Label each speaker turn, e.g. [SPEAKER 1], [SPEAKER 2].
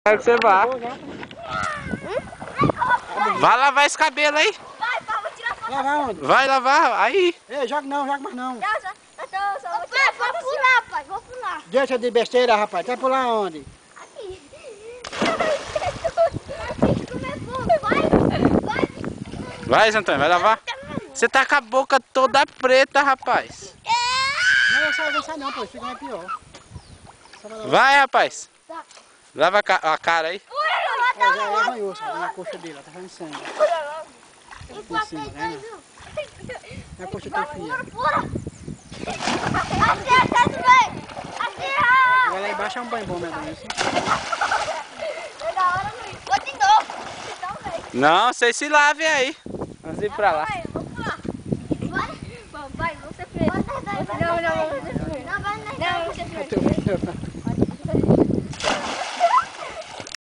[SPEAKER 1] Quero que você vá. Vai lavar esse cabelo aí.
[SPEAKER 2] Vai, vou tirar foto.
[SPEAKER 3] Lavar onde?
[SPEAKER 1] Vai lavar aí.
[SPEAKER 3] Ei, joga mais não.
[SPEAKER 2] Eu só vou tirar foto. Vou pular, pai, vou pular.
[SPEAKER 3] Deixa de besteira, rapaz. Vai pular onde?
[SPEAKER 2] Aqui. Vai.
[SPEAKER 1] Vai, Antônio, vai lavar. Você tá com a boca toda preta, rapaz.
[SPEAKER 3] Não, eu só avançar não, pô. Fica mais pior.
[SPEAKER 1] Vai, rapaz. Lava a cara aí.
[SPEAKER 3] Já arranhou, sabe? Na coxa dele, ela tá fazendo sangue. Por cima, né? Na coxa tá fria. Vai lá embaixo é um banho bom, meu Deus.
[SPEAKER 1] Não, vocês se lavem aí. Vamos ir pra lá.
[SPEAKER 2] Vai, você preso. Não, você preso. Não, você preso.